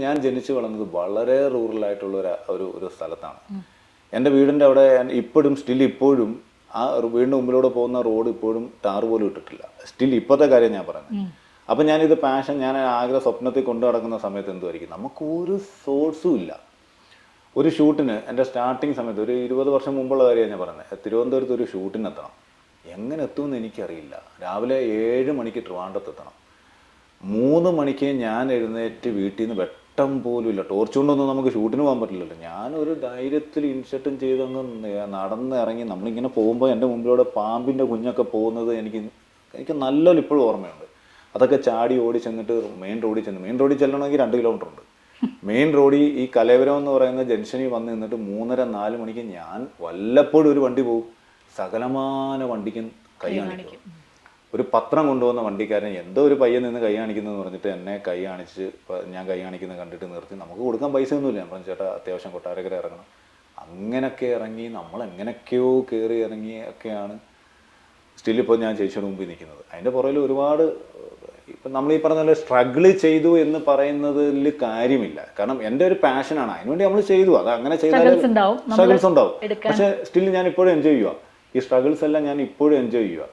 ഞാൻ ജനിച്ചു വളർന്നത് വളരെ റൂറലായിട്ടുള്ള ഒരു സ്ഥലത്താണ്. എൻ്റെ വീടിൻ്റെ അവിടെ ഇപ്പോഴും ഇപ്പോഴും ആ വീടിൻ്റെ മുമ്പിലൂടെ പോകുന്ന റോഡ് ഇപ്പോഴും ടാർ പോലും ഇട്ടിട്ടില്ല. ഇപ്പോഴത്തെ കാര്യം ഞാൻ പറയുന്നത്. അപ്പം ഞാനിത് പാഷൻ, ഞാൻ സ്വപ്നത്തിൽ കൊണ്ടു നടക്കുന്ന സമയത്ത് എന്തുമായിരിക്കും, നമുക്കൊരു സോഴ്സും ഇല്ല. ഒരു ഷൂട്ടിന് എൻ്റെ സ്റ്റാർട്ടിങ് സമയത്ത് ഒരു 20 വർഷം മുമ്പുള്ള കാര്യമാണ് ഞാൻ പറയുന്നത്. തിരുവനന്തപുരത്ത് ഒരു ഷൂട്ടിന് എത്തണം. എങ്ങനെ എത്തുമെന്ന് എനിക്കറിയില്ല. രാവിലെ 7 മണിക്ക് ട്രിവാൻഡ്രത്ത് എത്തണം. 3 മണിക്ക് ഞാൻ എഴുന്നേറ്റ് വീട്ടിൽ നിന്ന് വെട്ടം പോലും ഇല്ല. ടോർച്ച് കൊണ്ടൊന്നും നമുക്ക് ഷൂട്ടിന് പോകാൻ പറ്റില്ലല്ലോ. ഞാനൊരു ധൈര്യത്തിൽ ഇൻഷർട്ടും ചെയ്തങ്ങ് നടന്ന് ഇറങ്ങി. നമ്മളിങ്ങനെ പോകുമ്പോൾ എൻ്റെ മുമ്പിലൂടെ പാമ്പിൻ്റെ കുഞ്ഞൊക്കെ പോകുന്നത് എനിക്ക് നല്ലൊരു ഇപ്പോഴും ഓർമ്മയുണ്ട്. അതൊക്കെ ചാടി ഓടി ചെന്നിട്ട് മെയിൻ റോഡിൽ ചെല്ലണമെങ്കിൽ 2 കിലോമീറ്റർ ഉണ്ട്. മെയിൻ റോഡിൽ ഈ കലേവരം എന്ന് പറയുന്ന ജംഗ്ഷനിൽ വന്ന് നിന്നിട്ട് 3:30-4 മണിക്ക് ഞാൻ വല്ലപ്പോഴും ഒരു വണ്ടി പോകും. സകലമാന വണ്ടിക്കും കൈ കാണിക്കും. ഒരു പത്രം കൊണ്ടുവന്ന വണ്ടിക്കാരൻ എന്തോ ഒരു പയ്യൻ നിന്ന് കൈ കാണിക്കുന്നതെന്ന് പറഞ്ഞിട്ട് എന്നെ കൈ കാണിച്ച്, ഞാൻ കൈ കാണിക്കുന്നത് കണ്ടിട്ട് നിർത്തി. നമുക്ക് കൊടുക്കാൻ പൈസ ഒന്നുമില്ല. ഞാൻ പറഞ്ഞു, ചേട്ടാ അത്യാവശ്യം കൊട്ടാരക്കര ഇറങ്ങണം. അങ്ങനെയൊക്കെ ഇറങ്ങി നമ്മൾ എങ്ങനെയൊക്കെയോ കയറി ഇറങ്ങിയൊക്കെയാണ് ഇപ്പോൾ ഞാൻ ചേച്ചിയുടെ മുമ്പിൽ നിൽക്കുന്നത്. അതിൻ്റെ പുറകിൽ ഒരുപാട് ഇപ്പം നമ്മൾ ഈ പറഞ്ഞ പോലെ സ്ട്രഗിൾ ചെയ്തു എന്ന് പറയുന്നതിൽ കാര്യമില്ല. കാരണം എൻ്റെ ഒരു പാഷനാണ്, അതിനുവേണ്ടി നമ്മൾ ചെയ്തു. അത് അങ്ങനെ ചെയ്താൽ സ്ട്രഗിൾസ് ഉണ്ടാവും. പക്ഷേ ഞാൻ ഇപ്പോഴും എൻജോയ് ചെയ്യുക. ഈ സ്ട്രഗിൾസ് എല്ലാം ഞാൻ ഇപ്പോഴും എൻജോയ് ചെയ്യുക.